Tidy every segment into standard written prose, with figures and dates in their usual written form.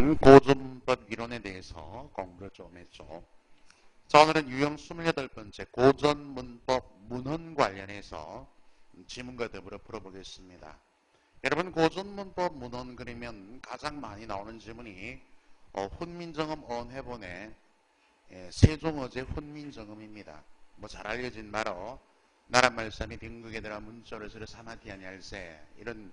고전문법 이론에 대해서 공부를 좀 했죠. 자, 오늘은 유형 28번째 고전문법 문헌 관련해서 지문과 더불어 풀어보겠습니다. 여러분, 고전문법 문헌 그리면 가장 많이 나오는 지문이 훈민정음 언해본의 세종어제 훈민정음입니다. 뭐 잘 알려진 바로 나라말씀이 빈국에 들어 문자를 서로 사마티한 열세 이런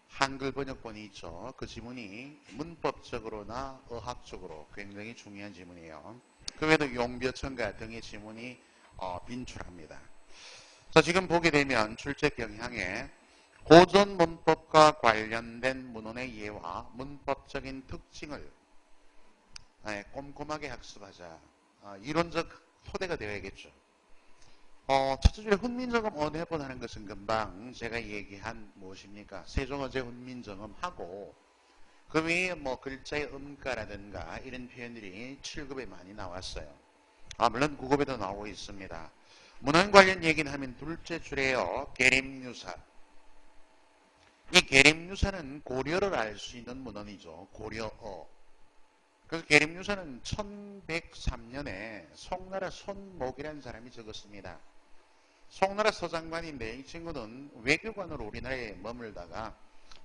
한글 번역본이 있죠. 그 지문이 문법적으로나 어학적으로 굉장히 중요한 지문이에요. 그 외에도 용벼천가 등의 지문이 빈출합니다. 자, 지금 보게 되면 출제 경향에 고전 문법과 관련된 문헌의 예와 문법적인 특징을 꼼꼼하게 학습하자. 이론적 토대가 되어야겠죠. 첫 줄에 훈민정음 언해본 하는 것은 금방 제가 얘기한 무엇입니까? 세종어제 훈민정음하고 그 외에 뭐 글자의 음가라든가 이런 표현들이 7급에 많이 나왔어요. 물론 9급에도 나오고 있습니다. 문헌 관련 얘기는 하면 둘째 줄에요. 계림유사. 이 계림유사는 고려를 알 수 있는 문헌이죠. 고려어. 그래서 계림유사는 1103년에 송나라 손목이라는 사람이 적었습니다. 송나라 서장관인데 이 친구는 외교관으로 우리나라에 머물다가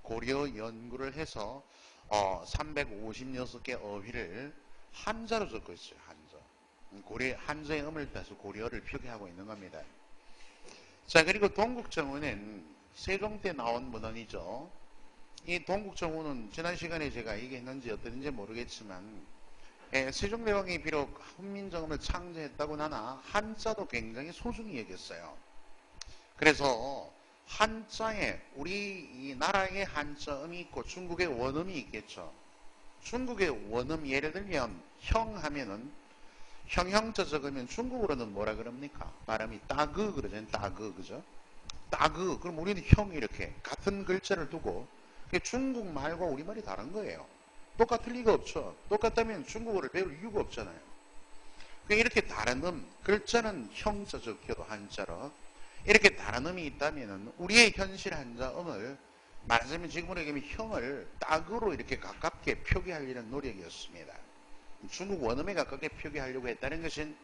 고려 연구를 해서 356개 어휘를 한자로 적고 있어요. 한자. 한자의 음을 따서 고려를 표기하고 있는 겁니다. 자, 그리고 동국정운은 세종 때 나온 문헌이죠. 이 동국정운은 지난 시간에 제가 얘기했는지 어땠는지 모르겠지만 세종대왕이 비록 훈민정음을 창제했다고 하나 한자도 굉장히 소중히 여겼어요. 그래서 한자에 우리 이 나라의 한자음이 있고 중국의 원음이 있겠죠. 중국의 원음 예를 들면 형 하면은 형형자 적으면 중국어로는 뭐라 그럽니까? 발음이 따그 그러잖아요. 따그 그죠? 따그 그럼 우리는 형 이렇게 같은 글자를 두고 중국말과 우리말이 다른 거예요. 똑같을 리가 없죠. 똑같다면 중국어를 배울 이유가 없잖아요. 이렇게 다른 글자는 형자 적혀도 한자로 이렇게 다른 음이 있다면 우리의 현실 한자음을 말하자면 지금으로 얘기하면 형을 딱으로 이렇게 가깝게 표기하려는 노력이었습니다. 중국 원음에 가깝게 표기하려고 했다는 것은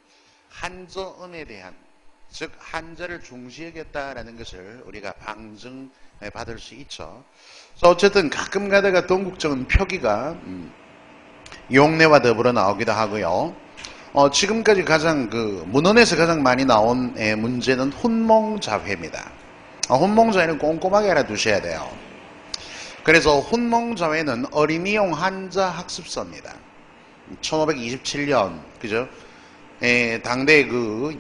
한자음에 대한 즉 한자를 중시 여겼다라는 것을 우리가 방증받을 수 있죠. 어쨌든 가끔 가다가 동국정은 표기가 용례와 더불어 나오기도 하고요. 지금까지 가장 문헌에서 가장 많이 나온 문제는 훈몽자회입니다. 훈몽자회는 꼼꼼하게 알아두셔야 돼요. 그래서 훈몽자회는 어린이용 한자 학습서입니다. 1527년 그죠? 당대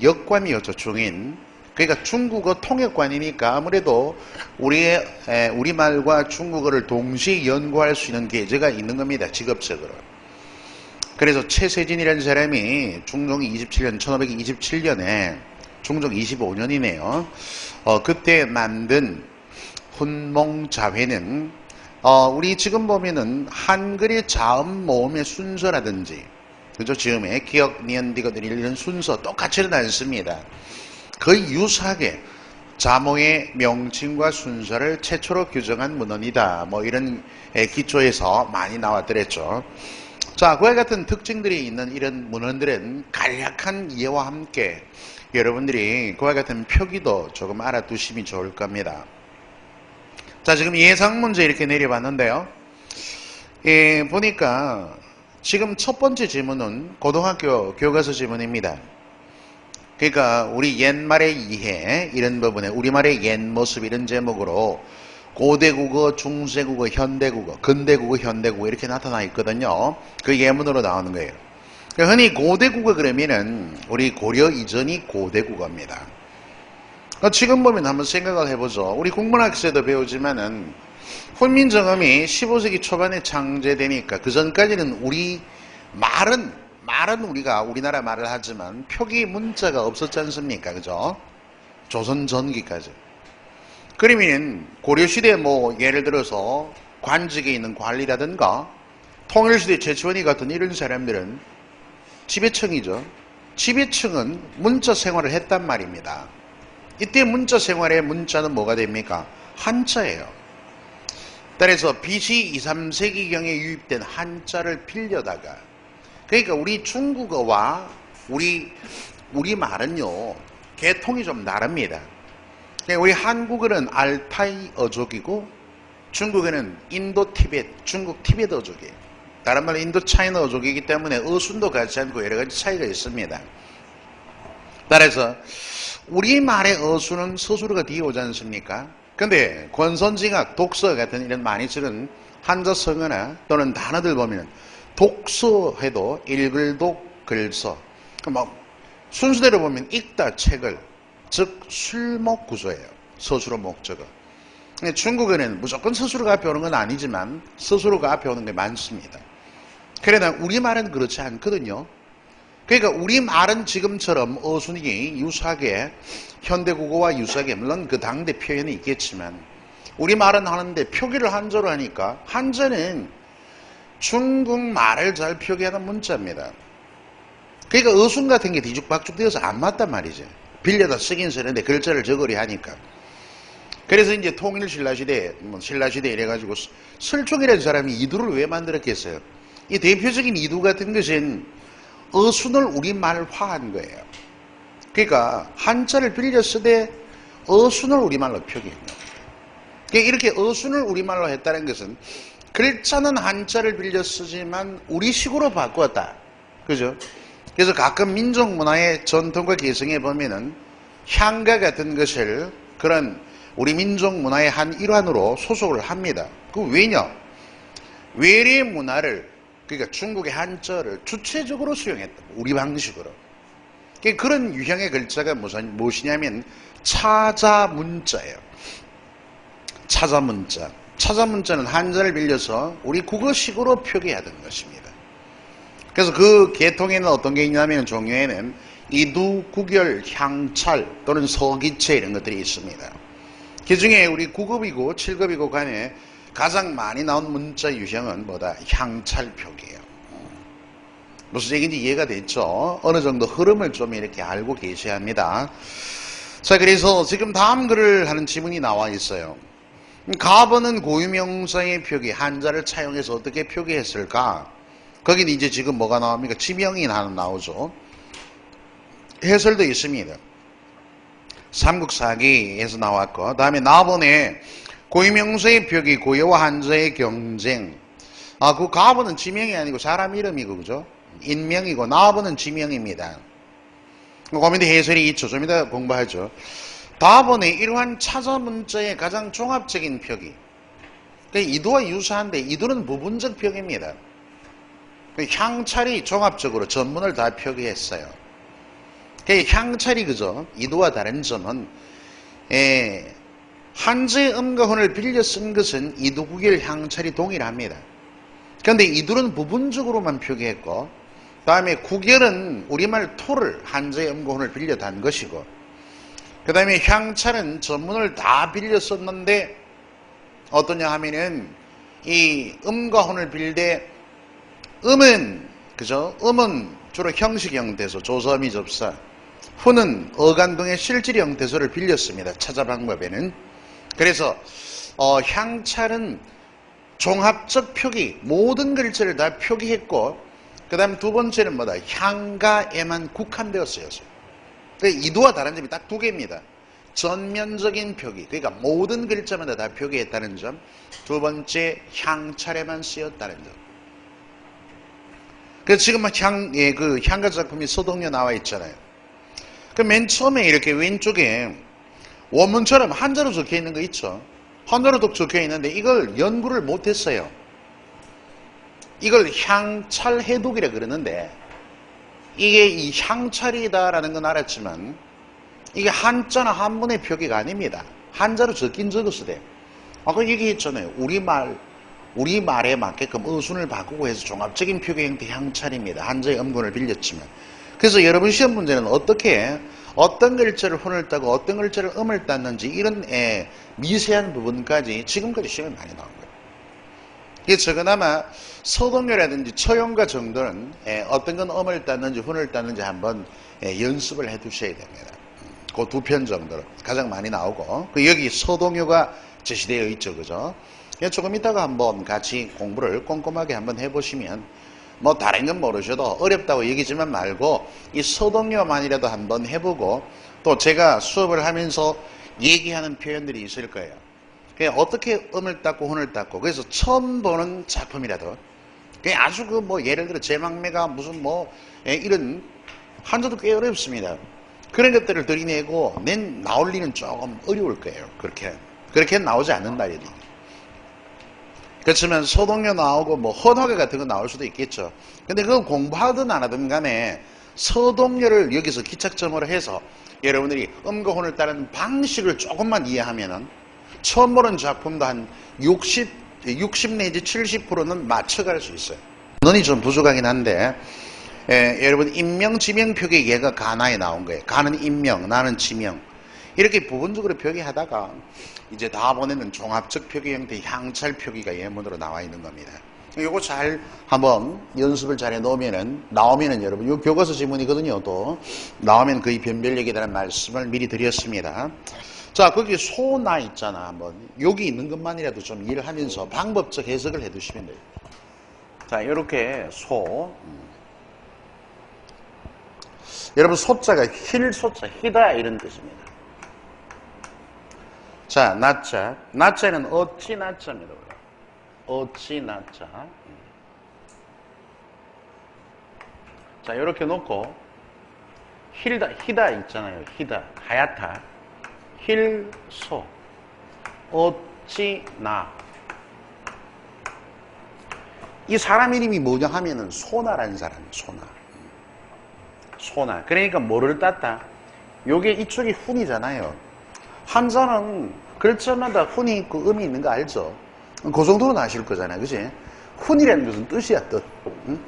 역관이었죠. 중인. 그러니까 중국어 통역관이니까 아무래도 우리말과 중국어를 동시에 연구할 수 있는 계제가 있는 겁니다. 직업적으로. 그래서 최세진이라는 사람이 중종 1527년에 중종 25년이네요. 그때 만든 훈몽자회는 우리 지금 보면은 한글의 자음 모음의 순서라든지 그죠? 지음에 기역, 니은, 디귿 이런 순서 똑같지는 않습니다. 거의 유사하게 자모의 명칭과 순서를 최초로 규정한 문헌이다. 뭐 이런 기초에서 많이 나왔더랬죠. 자, 그와 같은 특징들이 있는 이런 문헌들은 간략한 이해와 함께 여러분들이 그와 같은 표기도 조금 알아두시면 좋을 겁니다. 자, 지금 예상 문제 이렇게 내려봤는데요. 보니까 지금 첫 번째 지문은 고등학교 교과서 지문입니다. 그러니까 우리 옛말의 이해 이런 부분에 우리말의 옛 모습 이런 제목으로 고대국어, 중세국어, 현대국어, 근대국어, 현대국어 이렇게 나타나 있거든요. 그 예문으로 나오는 거예요. 흔히 고대국어 그러면은 우리 고려 이전이 고대국어입니다. 지금 보면 한번 생각을 해보죠. 우리 국문학에서도 배우지만은 훈민정음이 15세기 초반에 창제되니까 그 전까지는 우리 말은 우리가 우리나라 말을 하지만 표기 문자가 없었지 않습니까? 그죠? 조선 전기까지. 그러면 고려시대 뭐 예를 들어서 관직에 있는 관리라든가 통일시대 최치원이 같은 이런 사람들은 지배층이죠. 지배층은 문자 생활을 했단 말입니다. 이때 문자 생활의 문자는 뭐가 됩니까? 한자예요. 따라서 BC 2, 3세기경에 유입된 한자를 빌려다가, 그러니까 우리 중국어와 우리 말은요, 계통이 좀 다릅니다. 그러니까 우리 한국어는 알타이 어족이고, 중국어는 인도 티벳, 중국 티벳 어족이에요. 다른 말로 인도 차이나 어족이기 때문에 어순도 같지 않고 여러 가지 차이가 있습니다. 따라서 우리말의 어순은 서술어가 뒤에 오지 않습니까? 근데 권선징악, 독서 같은 이런 많이 쓰는 한자 성어나 또는 단어들 보면 독서해도 읽을독 글서, 뭐 순수대로 보면 읽다 책을, 즉 술목 구조예요. 서술어 목적어. 중국어는 무조건 서술어가 앞에 오는 건 아니지만 서술어가 앞에 오는 게 많습니다. 그러나 우리말은 그렇지 않거든요. 그러니까 우리말은 지금처럼 어순이 유사하게 현대국어와 유사하게, 물론 그 당대 표현이 있겠지만 우리말은 하는데 표기를 한자로 하니까 한자는 중국말을 잘 표기하는 문자입니다. 그러니까 어순 같은 게 뒤죽박죽 되어서 안 맞단 말이죠. 빌려다 쓰긴 쓰는데 글자를 적으려 하니까. 그래서 이제 통일신라시대, 신라시대 이래가지고 설총이라는 사람이 이두를 왜 만들었겠어요? 이 대표적인 이두 같은 것은 어순을 우리말화한 거예요. 그러니까 한자를 빌려 쓰되 어순을 우리말로 표기해요. 그러니까 이렇게 어순을 우리말로 했다는 것은 글자는 한자를 빌려 쓰지만 우리식으로 바꾸었다. 그죠? 그래서 가끔 민족 문화의 전통과 개성에 보면은 향가 같은 것을 그런 우리 민족 문화의 한 일환으로 소속을 합니다. 그 왜냐? 외래 문화를, 그러니까 중국의 한자를 주체적으로 수용했다. 우리 방식으로. 그런 유형의 글자가 무엇이냐면 차자문자예요. 차자문자. 차자문자는 한자를 빌려서 우리 국어식으로 표기하던 것입니다. 그래서 그 계통에는 어떤 게 있냐면 종류에는 이두, 구결, 향찰 또는 서기체 이런 것들이 있습니다. 그 중에 우리 9급이고 7급이고 간에 가장 많이 나온 문자 유형은 뭐다? 향찰 표기예요. 무슨 얘기인지 이해가 됐죠? 어느 정도 흐름을 좀 이렇게 알고 계셔야 합니다. 자, 그래서 지금 다음 글을 하는 지문이 나와 있어요. 가번은 고유명사의 표기, 한자를 차용해서 어떻게 표기했을까? 거기는 이제 지금 뭐가 나옵니까? 지명이 하나 나오죠. 해설도 있습니다. 삼국사기에서 나왔고, 다음에 나번에 고유명사의 표기, 고유와 한자의 경쟁. 그 가번은 지명이 아니고 사람 이름이고, 그죠? 인명이고, 나번은 지명입니다. 고민대 해설이 있죠. 좀 이따 공부하죠. 다번에 이러한 차자문자의 가장 종합적인 표기. 이두와 유사한데, 이두는 부분적 표기입니다. 향찰이 종합적으로 전문을 다 표기했어요. 향찰이 그죠? 이두와 다른 점은 한자의 음과 혼을 빌려 쓴 것은 이두, 구결, 향찰이 동일합니다. 그런데 이두는 부분적으로만 표기했고, 다음에 구결은 우리말 토를 한자의 음과 혼을 빌려 단 것이고, 그 다음에 향찰은 전문을 다 빌려 썼는데 어떠냐 하면은 이 음과 혼을 빌되 음은 그죠? 음은 주로 형식 형태소, 조서미 접사. 후는 어간 등의 실질 형태소를 빌렸습니다. 차자 방법에는. 그래서 향찰은 종합적 표기, 모든 글자를 다 표기했고, 그 다음 두 번째는 뭐다? 향가에만 국한되었어요. 그러니까 이두와 다른 점이 딱 두 개입니다. 전면적인 표기, 그러니까 모든 글자마다 다 표기했다는 점. 두 번째, 향찰에만 쓰였다는 점. 그래서 지금 그 향가 작품이 서동요 나와 있잖아요. 그 맨 처음에 이렇게 왼쪽에 원문처럼 한자로 적혀 있는 거 있죠. 한자로 적혀 있는데 이걸 연구를 못했어요. 이걸 향찰해독이라 그러는데 이게 이 향찰이다라는 건 알았지만 이게 한자나 한문의 표기가 아닙니다. 한자로 적긴 적었어야 돼요. 아까 얘기했잖아요. 우리말에 맞게끔 어순을 바꾸고 해서 종합적인 표기 형태 향찰입니다. 한자의 음군을 빌렸지만. 그래서 여러분 시험 문제는 어떻게 어떤 글자를 혼을 따고 어떤 글자를 음을 땄는지 이런 미세한 부분까지 지금까지 시험에 많이 나온 거예요. 그래서 그나마 서동요라든지 처용가 정도는 어떤 건 음을 땄는지 혼을 땄는지 한번 연습을 해 두셔야 됩니다. 그 두 편 정도로 가장 많이 나오고 여기 서동요가 제시되어 있죠. 그죠? 조금 이따가 한번 같이 공부를 꼼꼼하게 한번 해보시면 뭐 다른 건 모르셔도 어렵다고 얘기지만 말고 이 서동요만이라도 한번 해보고 또 제가 수업을 하면서 얘기하는 표현들이 있을 거예요. 그냥 어떻게 음을 닦고 혼을 닦고 그래서 처음 보는 작품이라도 그냥 아주 그 뭐 예를 들어 제망매가 무슨 뭐 이런 한자도 꽤 어렵습니다. 그런 것들을 들이내고 나올 리는 조금 어려울 거예요. 그렇게 나오지 않는 날이니. 그렇지만 서동요 나오고 뭐 헌화계 같은 거 나올 수도 있겠죠. 근데 그거 공부하든 안 하든 간에 서동요를 여기서 기착점으로 해서 여러분들이 음과 혼을 따르는 방식을 조금만 이해하면은 처음 보는 작품도 한 60 내지 70%는 맞춰갈 수 있어요. 논이 좀 부족하긴 한데 여러분 인명, 지명 표기 얘가 가나에 나온 거예요. 가는 인명, 나는 지명. 이렇게 부분적으로 표기하다가 이제 다음번에는 종합적 표기 형태 향찰 표기가 예문으로 나와 있는 겁니다. 요거 잘 한번 연습을 잘 해놓으면은 나오면은 여러분 요 교과서 지문이거든요. 또 나오면 거의 변별력에 대한 말씀을 미리 드렸습니다. 자, 거기 소나 있잖아. 한번 여기 있는 것만이라도 좀 이해를 하면서 방법적 해석을 해두시면 돼요. 자, 이렇게 소. 여러분 소자가 힐소자, 희다 이런 뜻입니다. 자, 나자. 나자는 어찌 나자입니다. 어찌 나자. 자, 이렇게 놓고 희다 있잖아요. 희다, 하얗다. 힐소. 어찌 나. 이 사람 이름이 뭐냐 하면은 소나라는 사람이에요. 소나. 그러니까 뭐를 땄다? 요게 이쪽이 훈이잖아요. 한자는 글자마다 훈이 있고 음이 있는 거 알죠? 그 정도는 아실 거잖아요. 그치? 훈이라는 것은 뜻이야, 뜻. 응?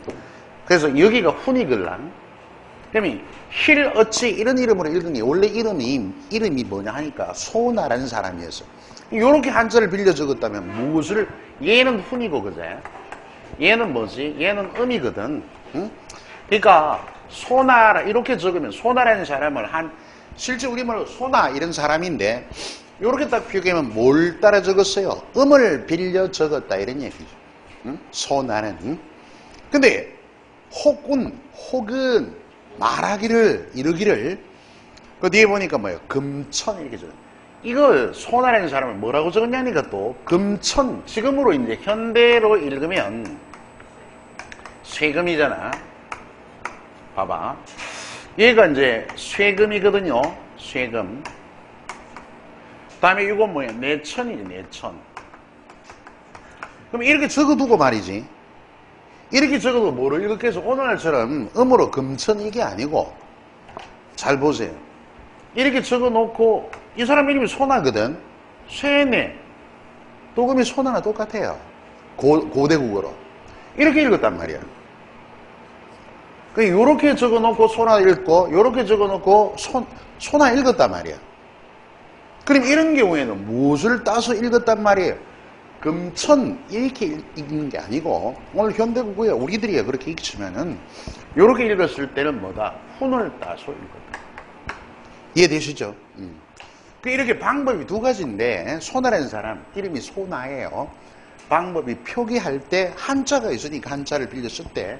그래서 여기가 훈이글랑. 그러면 힐, 어찌 이런 이름으로 읽은 게 원래 이름이 뭐냐 하니까 소나라는 사람이었어. 요렇게 한자를 빌려 적었다면 무엇을, 얘는 훈이고, 그제? 얘는 뭐지? 얘는 음이거든. 응? 그러니까 소나라 이렇게 적으면 소나라는 사람을 실제 우리말로 소나 이런 사람인데 이렇게 딱 표기하면 뭘 따라 적었어요? 음을 빌려 적었다 이런 얘기죠. 응? 소나는. 응? 근데 혹은 말하기를 이르기를 그 뒤에 보니까 뭐예요? 금천 이렇게 적었어요. 이걸 소나라는 사람을 뭐라고 적었냐니까 또 금천. 지금으로 이제 현대로 읽으면 쇠금이잖아. 봐봐. 얘가 이제 쇠금이거든요. 쇠금. 다음에 이건 뭐야? 내천이지, 내천. 그럼 이렇게 적어두고 말이지. 이렇게 적어도 뭐를 읽겠어? 오늘날처럼 음으로 금천 이게 아니고. 잘 보세요. 이렇게 적어놓고 이 사람 이름이 소나거든. 쇠네. 또금이 소나나 똑같아요. 고대국어로. 이렇게 읽었단 말이야. 요렇게 적어놓고 소나 읽고 요렇게 적어놓고 소나 읽었단 말이야. 그럼 이런 경우에는 무엇을 따서 읽었단 말이에요? 금천 이렇게 읽는 게 아니고 오늘 현대국어에 우리들이 그렇게 읽지만은 요렇게 읽었을 때는 뭐다? 훈을 따서 읽었다. 이해되시죠? 이렇게 방법이 두 가지인데 소나라는 사람 이름이 소나예요. 방법이 표기할 때 한자가 있으니까 한자를 빌려 쓸 때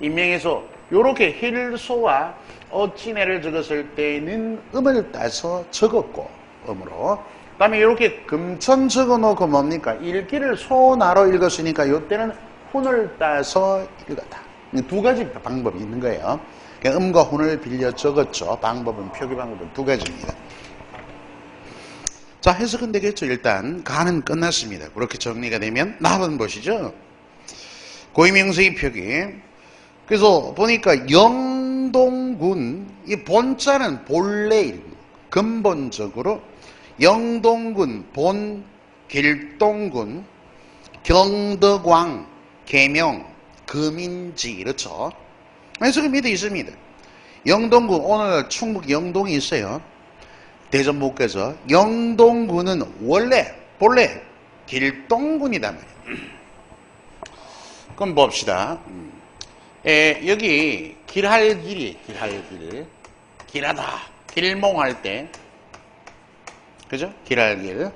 인명에서 요렇게 힐소와 어찌네를 적었을 때는 음을 따서 적었고 음으로 그 다음에 이렇게 금천 적어놓고 뭡니까? 읽기를 소나로 읽었으니까 요때는 훈을 따서 읽었다. 두 가지 방법이 있는 거예요. 음과 훈을 빌려 적었죠. 표기 방법은 두 가지입니다. 자, 해석은 되겠죠. 일단 가는 끝났습니다. 그렇게 정리가 되면 나번 보시죠. 고유명사의 표기. 그래서 보니까 영동군 이 본자는 본래 근본적으로 영동군, 길동군, 경덕왕, 계명, 금인지 이렇죠. 해석이 밑에 있습니다. 영동군 오늘 충북 영동이 있어요. 대전 못 가서 영동군은 본래 길동군이단 말이에요. 그럼 봅시다. 여기 길할 길하다. 길몽할 때 그죠? 길할 길.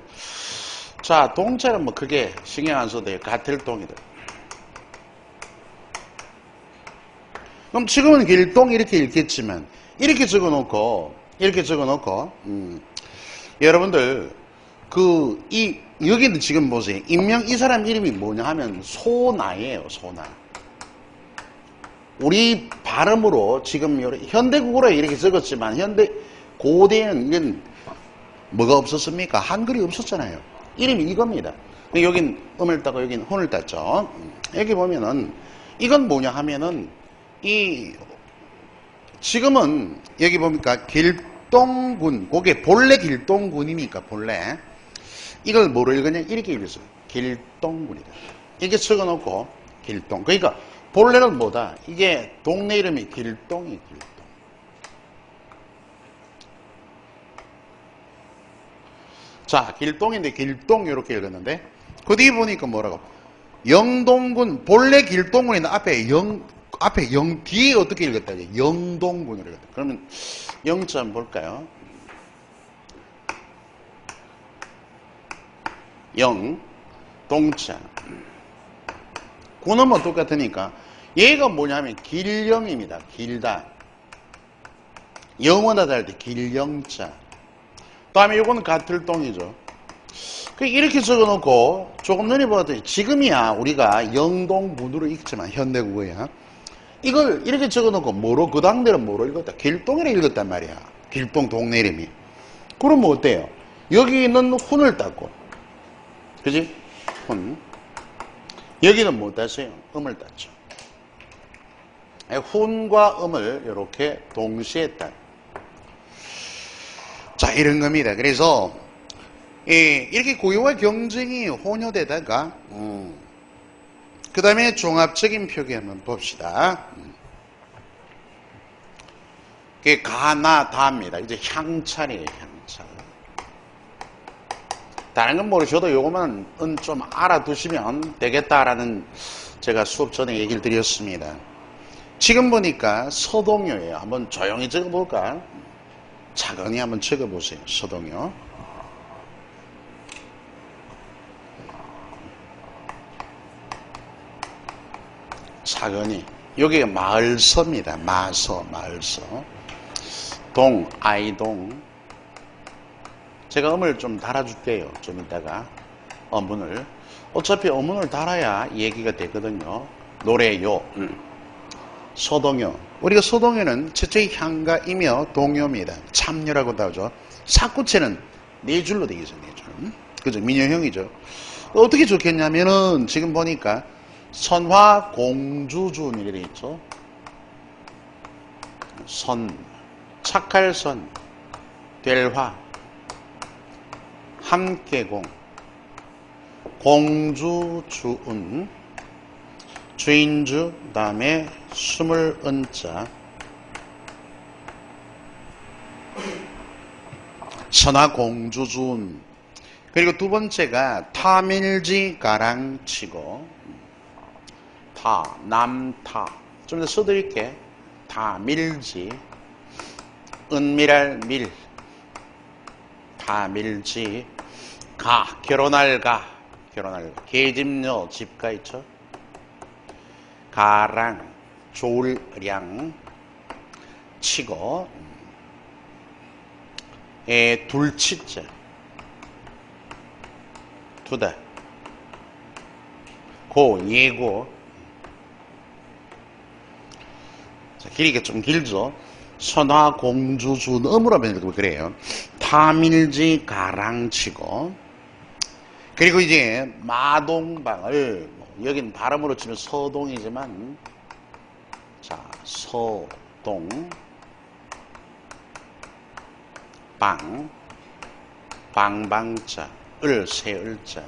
자, 동자는 뭐 크게 신경 안 써도 돼요. 같을 동이들. 그럼 지금은 길동 이렇게 읽겠지만 이렇게 적어놓고 여러분들 여기는 지금 보세요. 이 사람 이름이 뭐냐 하면 소나예요. 소나. 우리 발음으로 지금 현대국어로 이렇게 적었지만 고대에는 이건 뭐가 없었습니까? 한글이 없었잖아요. 이름이 이겁니다. 여긴 음을 따고 여긴 혼을 땄죠. 여기 보면은 이건 뭐냐 하면은 지금은 여기 보니까 길동군, 그게 본래 길동군이니까 본래 이걸 뭐로 읽으냐 이렇게 읽었어요. 길동군이다. 이렇게 적어놓고 길동. 그러니까 본래는 뭐다? 이게 동네 이름이 길동이 길동. 자, 길동인데 길동 이렇게 읽었는데 그 뒤에 보니까 뭐라고? 영동군, 본래 길동군인데 앞에 영 뒤에 어떻게 읽었다? 영동군으로 읽었다. 그러면 영자 한번 볼까요? 영, 동자. 군은 뭐 똑같으니까 얘가 뭐냐면 길영입니다. 길다. 영원하다 할 때 길영자. 다음에 이거는 같을 동이죠. 이렇게 적어놓고 조금 전에 보았더니 지금이야 우리가 영동군으로 읽지만 현대국어야. 이걸 이렇게 적어놓고 뭐로 그 당대는 뭐로 읽었다? 길동이라 읽었단 말이야. 길동 동네 이름이. 그러면 어때요? 여기는 훈을 땄고, 그지? 훈. 여기는 뭐 땄어요? 음을 땄죠. 훈과 음을 이렇게 동시에 땄. 자, 이런 겁니다. 그래서 이렇게 고유와 경쟁이 혼효되다가 그 다음에 종합적인 표기 한번 봅시다. 그게 가나다입니다. 이제 향찰이에요. 향찰. 다른 건 모르셔도 요것만 좀 알아두시면 되겠다라는 제가 수업 전에 얘기를 드렸습니다. 지금 보니까 서동요예요. 한번 조용히 적어볼까? 차근히 한번 적어보세요. 서동요. 차근히. 여기가 마을서입니다. 마서, 마을서. 동, 아이동. 제가 음을 좀 달아줄게요. 좀 이따가. 어문을. 어차피 어문을 달아야 얘기가 되거든요. 노래요. 서동요. 우리가 서동요는 최초의 향가이며 동요입니다. 참여라고도 하죠. 사구체는 네 줄로 되어 있어요. 네 줄. 그죠? 민요형이죠. 어떻게 좋겠냐면은 지금 보니까 선화 공주준 이렇게 있죠. 선, 착할 선, 될화, 함께공, 공주주은, 주인주, 다음에 스물 은자, 선화공주준. 그리고 두 번째가 타밀지 가랑치고, 타, 남타. 좀 더 써드릴게. 타, 밀지. 은밀할 밀. 타, 밀지. 가, 결혼할 가. 결혼할 가. 계집녀, 집가 있죠? 가랑, 졸량, 치고, 둘치자. 두다. 고, 예고. 자, 길이가 좀 길죠? 선화, 공주, 준, 음으로 하면 그래요. 타밀지, 가랑치고. 그리고 이제 마동방을, 여긴 발음으로 치면 서동이지만, 자, 서동, 방, 방방자, 세 을자.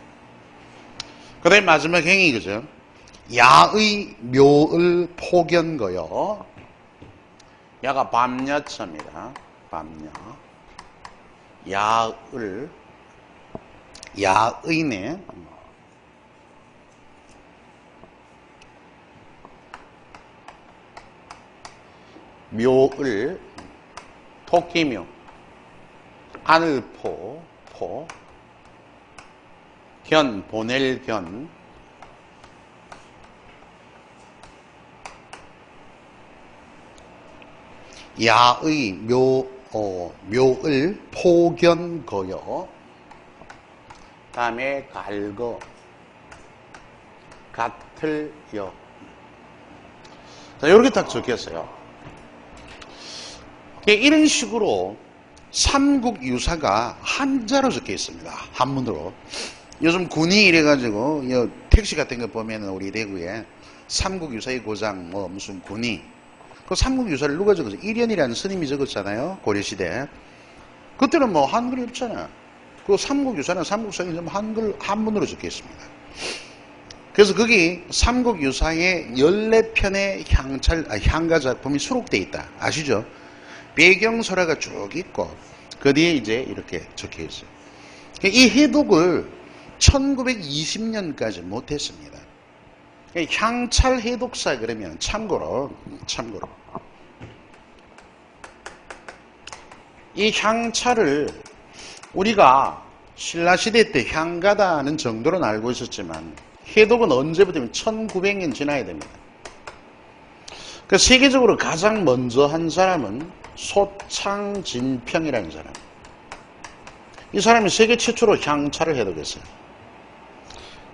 그 다음에 마지막 행이 그죠? 야의 묘을 폭연거요. 야가 밤야자입니다. 밤야. 야을, 야의네. 묘을, 토끼묘. 하늘포, 포. 견, 보낼 견. 야의 묘을 포견거여. 다음에 갈거, 같을여. 자, 이렇게 딱 적혔어요. 이런 식으로 삼국유사가 한자로 적혀 있습니다. 한문으로. 요즘 군이 이래가지고 택시 같은 거 보면 우리 대구에 삼국유사의 고장 뭐 무슨 군이, 그 삼국유사를 누가 적었어? 일현이라는 스님이 적었잖아요. 고려시대. 그때는 뭐 한글이 없잖아. 그 삼국유사는 삼국사에 한문으로 적혀 있습니다. 그래서 거기 삼국유사의 14편의 향가 작품이 수록되어 있다. 아시죠? 배경설화가 쭉 있고 그 뒤에 이제 이렇게 적혀 있어요. 이 해독을 1920년까지 못했습니다. 향찰 해독사 그러면 참고로 이 향찰을 우리가 신라시대 때 향가다는 정도로는 알고 있었지만 해독은 언제부터면 1900년 지나야 됩니다. 그 세계적으로 가장 먼저 한 사람은 소창진평이라는 사람. 이 사람이 세계 최초로 향차를 해독했어요.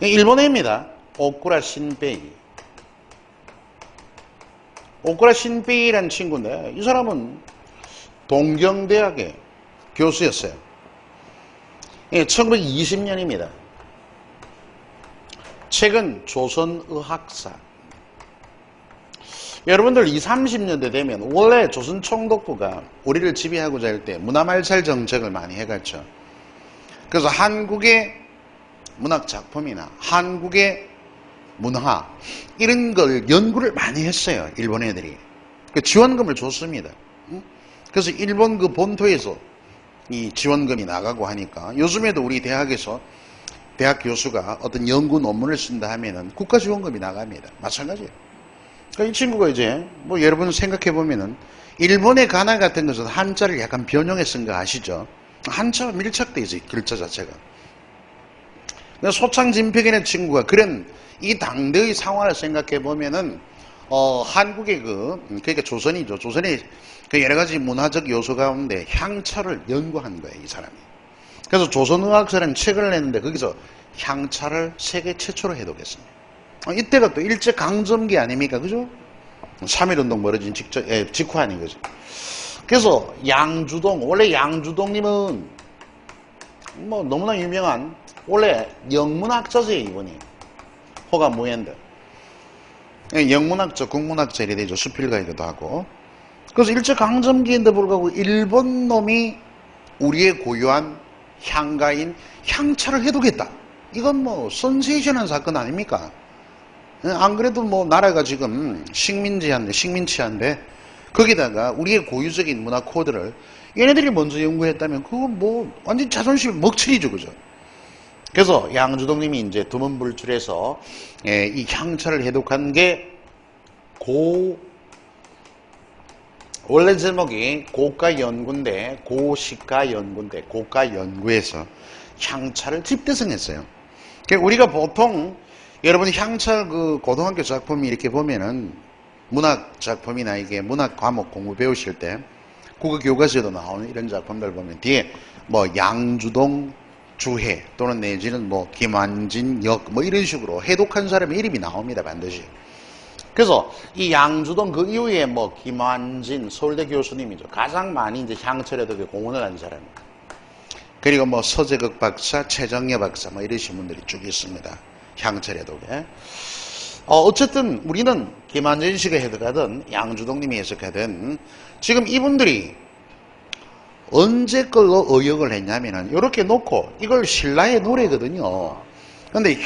일본애입니다. 오쿠라 신베이. 오쿠라 신베이라는 친구인데 이 사람은 동경대학의 교수였어요. 1920년입니다. 최근 조선의학사. 여러분들 20, 30년대 되면 원래 조선 총독부가 우리를 지배하고자 할 때 문화말살 정책을 많이 해갔죠. 그래서 한국의 문학 작품이나 한국의 문화 이런 걸 연구를 많이 했어요. 일본 애들이. 지원금을 줬습니다. 그래서 일본 그 본토에서 이 지원금이 나가고 하니까 요즘에도 우리 대학에서 대학 교수가 어떤 연구 논문을 쓴다 하면은 국가 지원금이 나갑니다. 마찬가지예요. 그러니까 이 친구가 이제 뭐 여러분 생각해 보면은 일본의 가나 같은 것은 한자를 약간 변형해 쓴 거 아시죠? 한자와 밀착돼 있어요. 글자 자체가. 소창진평이라는 친구가 그런 이 당대의 상황을 생각해 보면은 한국의 그러니까 조선이죠. 조선의 그 여러 가지 문화적 요소 가운데 향차를 연구한 거예요. 이 사람이. 그래서 조선의학사라는 책을 냈는데 거기서 향차를 세계 최초로 해독했습니다. 이때가 또 일제강점기 아닙니까? 그죠? 3.1운동 벌어진 직후 아닌 거죠. 그래서 양주동, 원래 양주동님은 뭐 너무나 유명한 원래 영문학자세요, 이분이. 호가 무엔드. 영문학자, 국문학자 이래 되죠. 수필가이기도 하고. 그래서 일제강점기인데 불구하고 일본 놈이 우리의 고유한 향가인 향차를 해독했다. 이건 뭐 센세이션한 사건 아닙니까? 안 그래도 뭐 나라가 지금 식민지한데 거기다가 우리의 고유적인 문화 코드를 얘네들이 먼저 연구했다면 그건 뭐 완전 자존심 먹칠이죠, 그죠? 그래서 양주동님이 이제 두문불출해서 이 향차를 해독한 게 원래 제목이 고가연구인데 고시가연구인데 고가연구에서 향차를 집대성했어요. 그러니까 우리가 보통 여러분 향차 그 고등학교 작품이 이렇게 보면은 문학 작품이나 이게 문학 과목 공부 배우실 때 국어 교과서에도 나오는 이런 작품들 보면 뒤에 뭐 양주동 주해 또는 내지는 뭐 김환진 역 뭐 이런 식으로 해독한 사람의 이름이 나옵니다. 반드시. 그래서 이 양주동 그 이후에 뭐 김환진 서울대 교수님이죠. 가장 많이 이제 향철해독에 공헌을 한 사람입니다. 그리고 뭐 서재극 박사, 최정여 박사 뭐 이러신 분들이 쭉 있습니다. 향철해독에. 어쨌든 우리는 김환진 씨가 해석하든 양주동님이 해석하든 지금 이분들이 언제 걸로 의역을 했냐면은 이렇게 놓고 이걸 신라의 노래거든요. 근데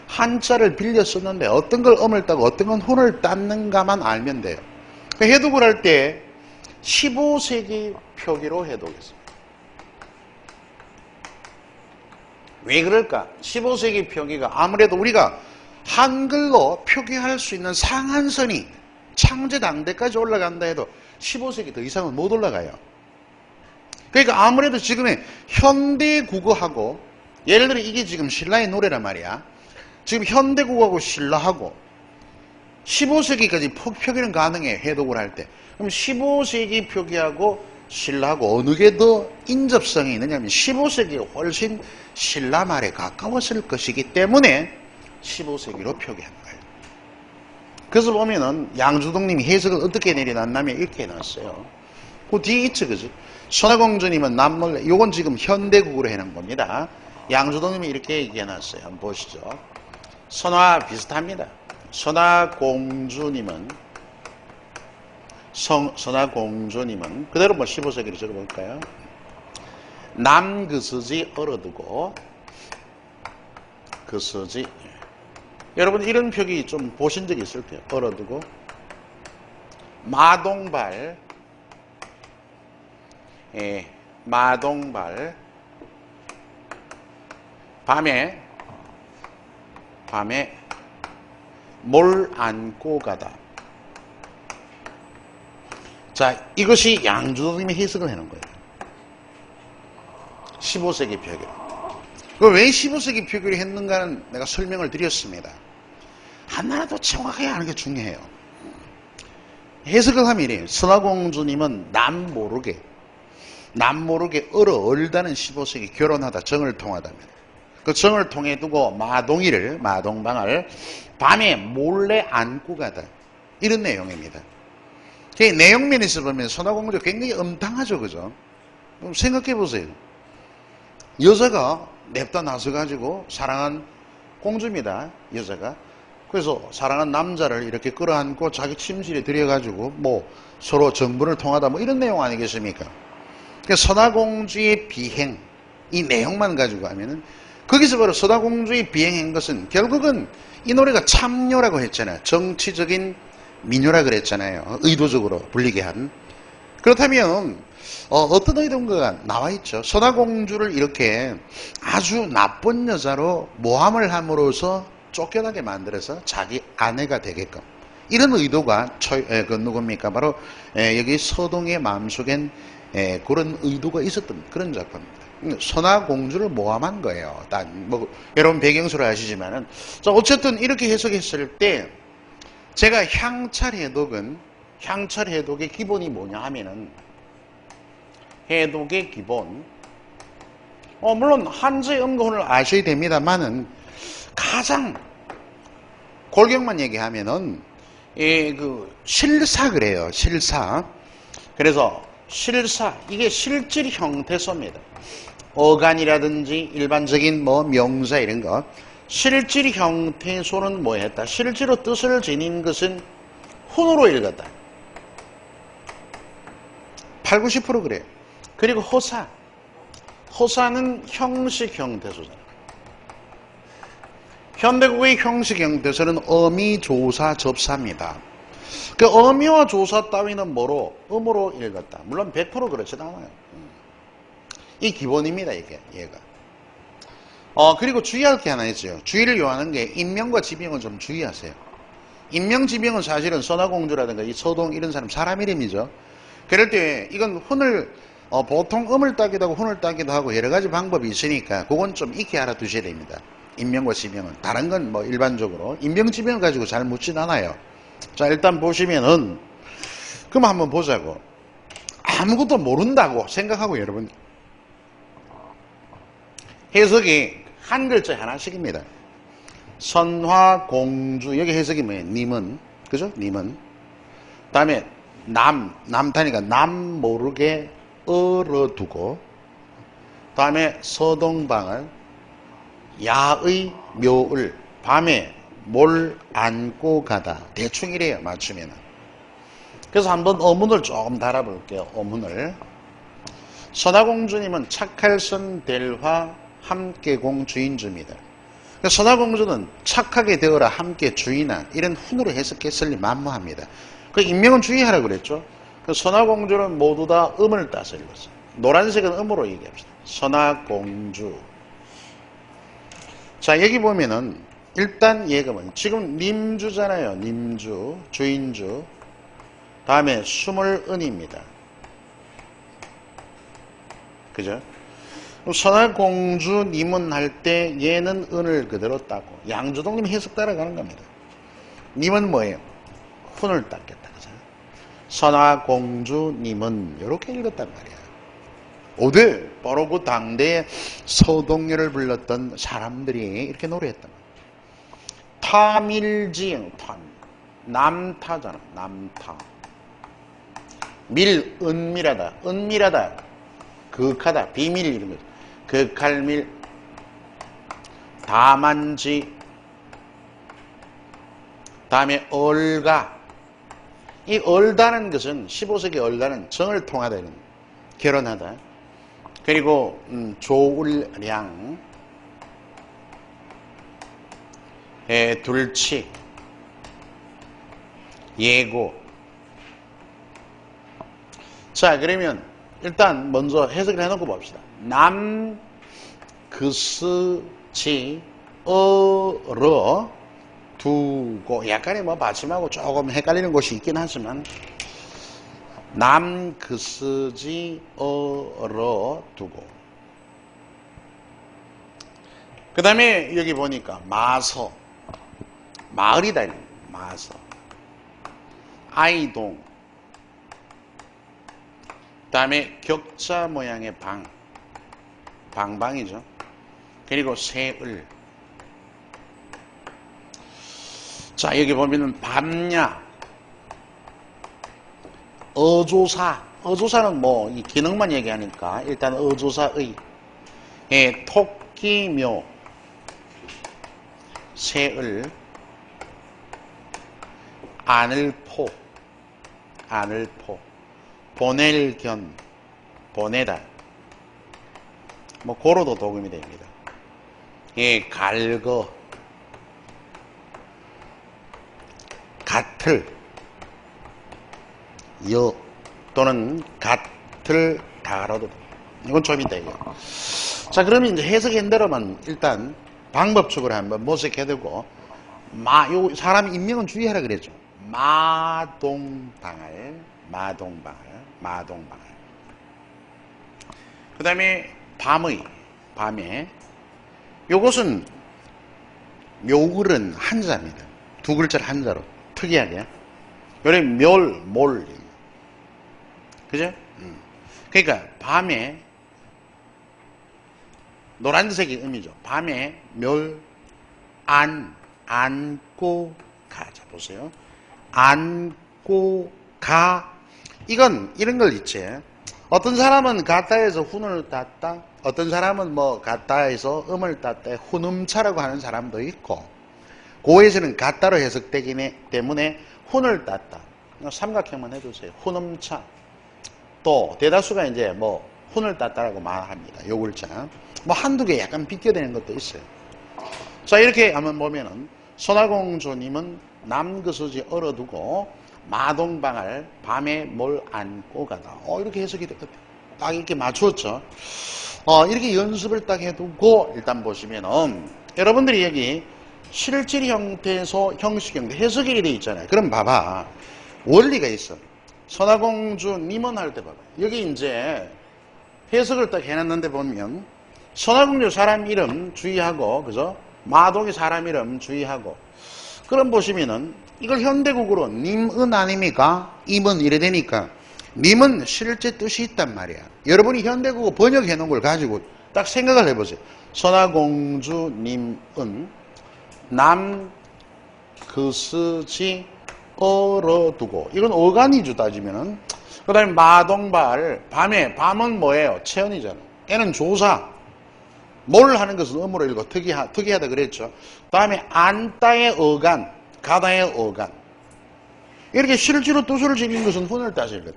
한자를 빌려 썼는데 어떤 걸 엄을 따고 어떤 건 혼을 땄는가만 알면 돼요. 해독을 할 때 15세기 표기로 해독했습니다. 왜 그럴까? 15세기 표기가 아무래도 우리가 한글로 표기할 수 있는 상한선이 창제당대까지 올라간다 해도 15세기 더 이상은 못 올라가요. 그러니까 아무래도 지금의 현대 국어하고 예를 들어 이게 지금 신라의 노래란 말이야. 지금 현대국하고 신라하고 15세기까지 표기는 가능해, 해독을 할 때. 그럼 15세기 표기하고 신라하고 어느 게 더 인접성이 있느냐면 15세기가 훨씬 신라 말에 가까웠을 것이기 때문에 15세기로 표기한 거예요. 그래서 보면은 양주동님이 해석을 어떻게 내려놨냐면 이렇게 해놨어요. 그 뒤에 있죠, 그지? 선화공주님은 남몰래, 요건 지금 현대국으로 해놓은 겁니다. 양주동님이 이렇게 얘기해놨어요. 한번 보시죠. 선화 비슷합니다. 선화공주님은 선화공주님은 그대로 뭐 15세기로 적어볼까요? 남그서지 얼어두고 그서지, 여러분 이런 표기 좀 보신 적이 있을 거예요. 얼어두고 마동발, 예, 마동발 밤에 몰 안고 가다. 자, 이것이 양주동님이 해석을 해놓은 거예요. 15세기 표기로. 왜 15세기 표기를 했는가는 내가 설명을 드렸습니다. 하나라도 정확하게 아는 게 중요해요. 해석을 하면 이래요. 선화공주님은 남 모르게 얼다는 15세기 결혼하다 정을 통하다면 그 정을 통해 두고 마동방을 밤에 몰래 안고 가다. 이런 내용입니다. 그 내용면에서 보면 선화공주 굉장히 엄당하죠, 그죠? 생각해 보세요. 여자가 냅다 나서가지고 사랑한 공주입니다, 여자가. 그래서 사랑한 남자를 이렇게 끌어안고 자기 침실에 들여가지고 뭐 서로 정분을 통하다 뭐 이런 내용 아니겠습니까? 그러니까 선화공주의 비행, 이 내용만 가지고 하면은 거기서 바로 선화공주의 비행한 것은 결국은 이 노래가 참요라고 했잖아요. 정치적인 민요라 그랬잖아요. 의도적으로 불리게 한. 그렇다면 어떤 의도인가가 나와 있죠. 선화공주를 이렇게 아주 나쁜 여자로 모함을 함으로써 쫓겨나게 만들어서 자기 아내가 되게끔, 이런 의도가 누굽니까? 바로 여기 서동의 마음속엔 그런 의도가 있었던 그런 작품입니다. 선화공주를 모함한 거예요. 여러분 배경수를 아시지만은. 자, 어쨌든 이렇게 해석했을 때 제가 향찰 해독의 기본이 뭐냐 하면은, 해독의 기본, 물론 한자의 음건을 아셔야 됩니다만은 가장 골격만 얘기하면은 실사 그래요. 실사. 그래서 실사, 이게 실질 형태소입니다. 어간이라든지 일반적인 뭐 명사 이런 거, 실질 형태소는 뭐 했다? 실제로 뜻을 지닌 것은 훈으로 읽었다. 8, 90% 그래요. 그리고 호사는 형식 형태소잖아요. 현대국의 형식 형태소는 어미, 조사, 접사입니다. 그 어미와 조사 따위는 뭐로? 음으로 읽었다. 물론 100% 그렇진 않아요. 이 기본입니다, 얘가. 그리고 주의할 게 하나 있어요. 주의를 요하는 게 인명과 지명은 좀 주의하세요. 인명, 지명은 사실은 선화공주라든가 이 서동 이런 사람 이름이죠. 그럴 때 이건 훈을 보통 음을 따기도 하고 훈을 따기도 하고 여러 가지 방법이 있으니까 그건 좀 익히 알아두셔야 됩니다. 인명과 지명은. 다른 건 뭐 일반적으로 인명, 지명을 가지고 잘 묻진 않아요. 자, 일단 보시면은, 그럼 한번 보자고. 아무것도 모른다고 생각하고 여러분 해석이 한 글자 하나씩입니다. 선화공주, 여기 해석이 뭐예요? 님은, 그죠? 님은. 다음에 남타니까 남 모르게 얼어두고, 다음에 서동방을 야의 묘을 밤에 몰 안고 가다. 대충 이래요, 맞추면은. 그래서 한번 어문을 조금 달아볼게요. 어문을. 선화공주님은 착할선 델화 함께공 주인주입니다. 선화공주는 착하게 되어라 함께 주인아, 이런 훈으로 해석했을리 만무합니다. 그 인명은 주의하라고 그랬죠. 선화공주는 모두 다 음을 따서 읽었어요. 노란색은 음으로 얘기합시다. 선화공주. 자, 여기 보면은 일단 얘가 뭐냐, 지금 님주잖아요. 님주, 주인주. 다음에 수물은입니다. 그죠? 선화공주님은 할 때 얘는 은을 그대로 땄고 양조동님 해석 따라가는 겁니다. 님은 뭐예요? 훈을 땄겠다. 그죠? 선화공주님은 이렇게 읽었단 말이야. 어디 바로 그 당대에 서동열을 불렀던 사람들이 이렇게 노래했단 말이야. 타밀지응, 남타잖아. 남타. 밀, 은밀하다. 은밀하다. 극하다. 비밀 이런 거죠. 극할밀. 다만지. 다음에 얼가. 이 얼다는 것은 15세기 얼가는 정을 통하다 이런 결혼하다. 그리고 조울량. 둘치. 예고. 자, 그러면 일단 먼저 해석을 해놓고 봅시다. 남, 그스지, 어러, 두고. 약간의 뭐 받침하고 조금 헷갈리는 곳이 있긴 하지만, 남, 그스지, 어러, 두고. 그 다음에 여기 보니까 마서. 마을이다. 마서. 아이동. 그 다음에 격자 모양의 방. 방방이죠. 그리고 새을. 자, 여기 보면은 밤야. 어조사. 어조사는 뭐, 이 기능만 얘기하니까, 일단 어조사의. 예, 토끼묘. 새을. 아늘포. 아늘포. 보낼견. 보내다. 뭐 고로도 도금이 됩니다. 예, 갈거. 갓틀. 여 또는 갓틀 다로도. 이건 좀 이따 이거. 자, 그러면 이제 해석한 대로만 일단 방법적으로 한번 모색해두고 요 사람 인명은 주의하라 그랬죠. 마동방을. 그 다음에 밤에 요것은 묘글은 한자입니다. 두 글자를 한자로 특이하게. 요래 몰. 그죠? 그러니까 밤에 노란색이 의미죠. 밤에 안고 가. 자, 보세요. 안고 가. 이런 걸 있지. 어떤 사람은 가따에서 훈을 땄다. 어떤 사람은 뭐 가따에서 음을 땄다. 훈음차라고 하는 사람도 있고. 고에서는 가따로 해석되기 때문에 훈을 땄다. 삼각형만 해두세요. 훈음차. 또 대다수가 이제 뭐 훈을 땄다라고 말합니다. 요 글자. 뭐 한두 개 약간 비껴되는 것도 있어요. 자, 이렇게 한번 보면은 선화공주님은 남그스지 얼어두고 마동방을 밤에 뭘 안고 가다. 이렇게 해석이 됐거든요. 딱 이렇게 맞추었죠. 이렇게 연습을 딱 해두고 일단 보시면은 여러분들이 여기 실질 형태에서 형식 형태 해석이 돼 있잖아요. 그럼 봐봐. 원리가 있어. 선화공주님은 할 때 봐봐. 여기 이제 해석을 딱 해놨는데 보면 선화공주 사람 이름 주의하고, 그죠? 마동이 사람 이름 주의하고. 그럼 보시면은 이걸 현대국으로 님은 아닙니까? 임은 이래 되니까 님은 실제 뜻이 있단 말이야. 여러분이 현대국어 번역해 놓은 걸 가지고 딱 생각을 해보세요. 선화공주님은 남 그스지 얼어두고. 이건 어간이죠, 따지면은. 그 다음에 마동발. 밤은 뭐예요? 체언이잖아. 얘는 조사. 뭘 하는 것은 음으로 읽고 특이하다 그랬죠. 그 다음에 안따의 어간, 가다의 어간. 이렇게 실제로 뜻을 지닌 것은 훈을 따지거든.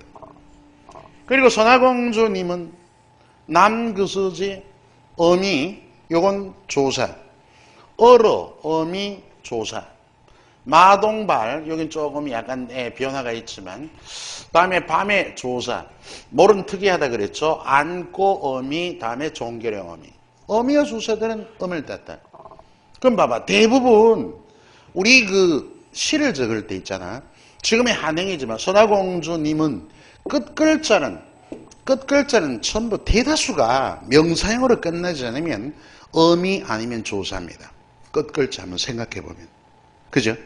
그리고 선화공주님은 남그스지 어미, 요건 조사. 어미, 조사. 마동발, 여긴 조금 약간 변화가 있지만, 그 다음에 밤에 조사. 뭘은 특이하다 그랬죠. 안고 어미, 다음에 종결형 어미. 어미와 조사들은 음을 땄다. 그럼 봐봐. 대부분 우리 그 시를 적을 때 있잖아. 지금의 한행이지만 선화공주님은 끝 글자는 끝글자는 전부 대다수가 명사형으로 끝나지 않으면 어미 아니면 조사입니다. 끝글자 한번 생각해 보면. 그죠?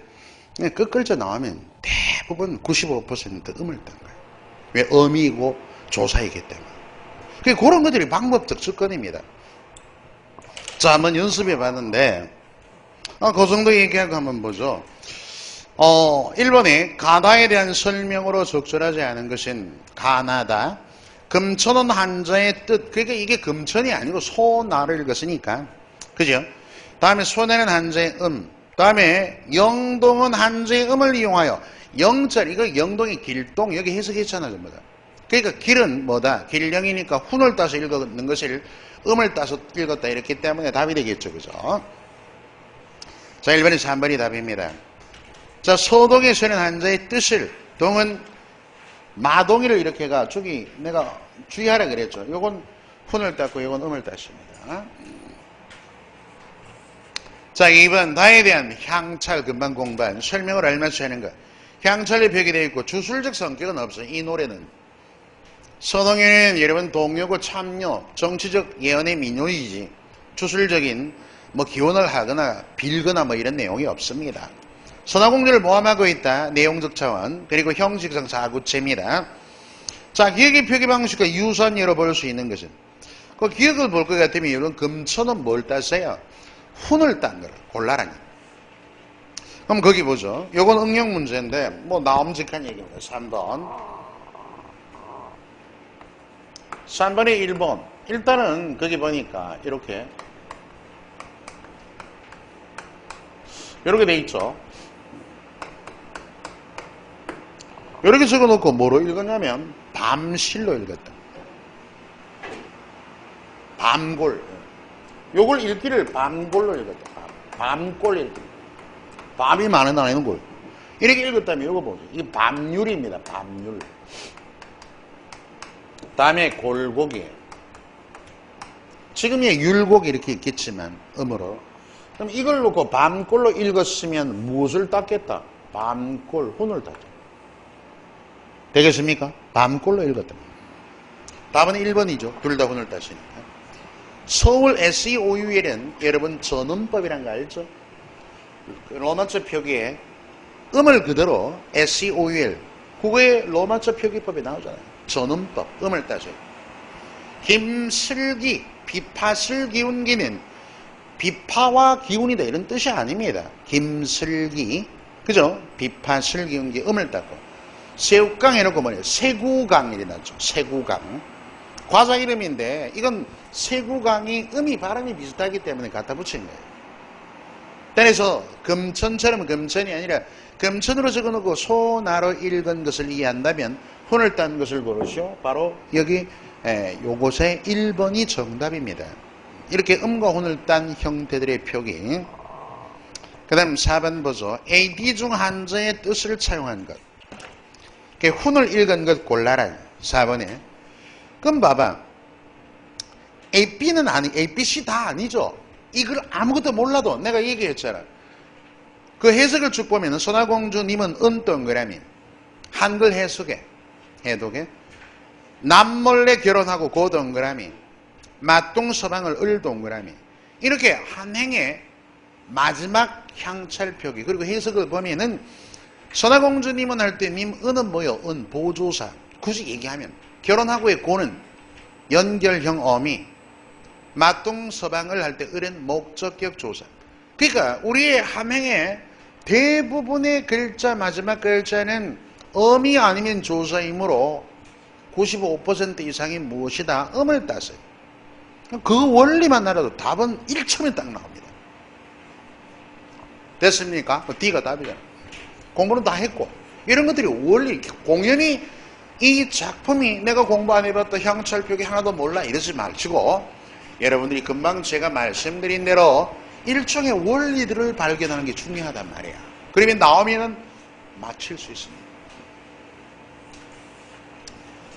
끝글자 나오면 대부분 95% 음을 딴 거예요. 왜? 어미이고 조사이기 때문에. 그런 것들이 방법적 접근입니다. 자, 한번 연습해 봤는데, 그 정도 얘기하고 한번 보죠. 1번에 가다에 대한 설명으로 적절하지 않은 것은 가나다. 금천은 한자의 뜻. 그러니까 이게 금천이 아니고 소나를 읽었으니까. 그죠? 다음에 소나는 한자의 다음에 영동은 한자의 음을 이용하여 영자리, 이거 영동의 길동, 여기 해석했잖아, 전부 다. 그러니까 길은 뭐다? 길령이니까 훈을 따서 읽는 것을 음을 따서 읽었다. 이렇기 때문에 답이 되겠죠. 그죠? 자, 1번이 3번이 답입니다. 자, 서동에서는 한자의 뜻을, 동은 마동이를 이렇게 가, 저기 내가 주의하라 그랬죠. 요건 훈을 땄고 요건 음을 땄습니다. 자, 2번 다에 대한 향찰 금방 공부한 설명을 알맞춰 하는 것. 향찰이 표기되어 있고 주술적 성격은 없어요. 이 노래는. 서동에는 여러분 동요고 참요, 정치적 예언의 민요이지 주술적인 뭐 기원을 하거나 빌거나 뭐 이런 내용이 없습니다. 선화공주를 모함하고 있다. 내용적 차원. 그리고 형식상 사구체입니다. 자, 기억의 표기 방식과 유사한 예로 볼 수 있는 것은, 그 기억을 볼 것 같으면 이런 금천은 뭘 땄어요? 훈을 딴 거라. 곤란하니. 그럼 거기 보죠. 요건 응용 문제인데 뭐 나옴직한 얘기입니다. 3번에 1번. 일단은 거기 보니까 이렇게 돼 있죠. 이렇게 적어놓고 뭐로 읽었냐면 밤실로 읽었다. 밤골. 요걸 읽기를 밤골로 읽었다. 밤골 읽기. 밤이 많은 아니는 골. 이렇게 읽었다면 요거 보죠. 이게 밤률입니다. 밤률. 다음에 골곡이에요. 지금의 율곡이 이렇게 있겠지만 음으로. 그럼 이걸 놓고 밤골로 읽었으면 무엇을 땄겠다? 밤골, 훈을 땄다. 되겠습니까? 밤골로 읽었다. 답은 1번이죠. 둘 다 훈을 따시니까. 서울 SEOUL은 여러분 전음법이란 거 알죠? 로마자 표기에 음을 그대로 SEOUL, 국어의 로마자 표기법이 나오잖아요. 전음법, 음을 따져요. 김슬기, 비파슬 기운기는 비파와 기운이다 이런 뜻이 아닙니다. 김슬기, 그죠? 비파슬 기운기 음을 따고. 새우깡 해놓고 뭐래요? 세구강 이래 놨죠. 세구강. 과자 이름인데 이건 세구강이 음이 발음이 비슷하기 때문에 갖다 붙인 거예요. 그래서 금천처럼 금천이 아니라 금천으로 적어놓고 소나로 읽은 것을 이해한다면 훈을 딴 것을 고르시오. 바로 여기 요것의 1번이 정답입니다. 이렇게 음과 훈을 딴 형태들의 표기. 그 다음 4번 보죠. A, B 중 한자의 뜻을 차용한 것. 훈을 읽은 것 골라라. 4번에. 그럼 봐봐. A, B는 A, B, C 다 아니죠. 이걸 아무것도 몰라도 내가 얘기했잖아. 그 해석을 쭉 보면 선화공주님은 동그라미. 한글 해석에 해독에 남몰래 결혼하고 고 동그라미. 맞동서방을 동그라미. 이렇게 한 행의 마지막 향찰 표기 그리고 해석을 보면은 선화공주님은 할 때 님 은은 뭐요? 은 보조사. 굳이 얘기하면 결혼하고의 고는 연결형 어미. 맞동서방을 할 때 을은 목적격 조사. 그러니까 우리의 함행의 대부분의 글자 마지막 글자는 어미 아니면 조사이므로 95% 이상이 무엇이다? 음을 따서요. 그 원리만 알아도 답은 1초면 딱 나옵니다. 됐습니까? D가 답이잖아요. 공부는 다 했고 이런 것들이 원리 공연히 이 작품이 내가 공부 안 해봤다 향찰 표기 하나도 몰라 이러지 말시고 여러분들이 금방 제가 말씀드린 대로 일종의 원리들을 발견하는 게 중요하단 말이야. 그러면 나오면은 맞힐 수 있습니다.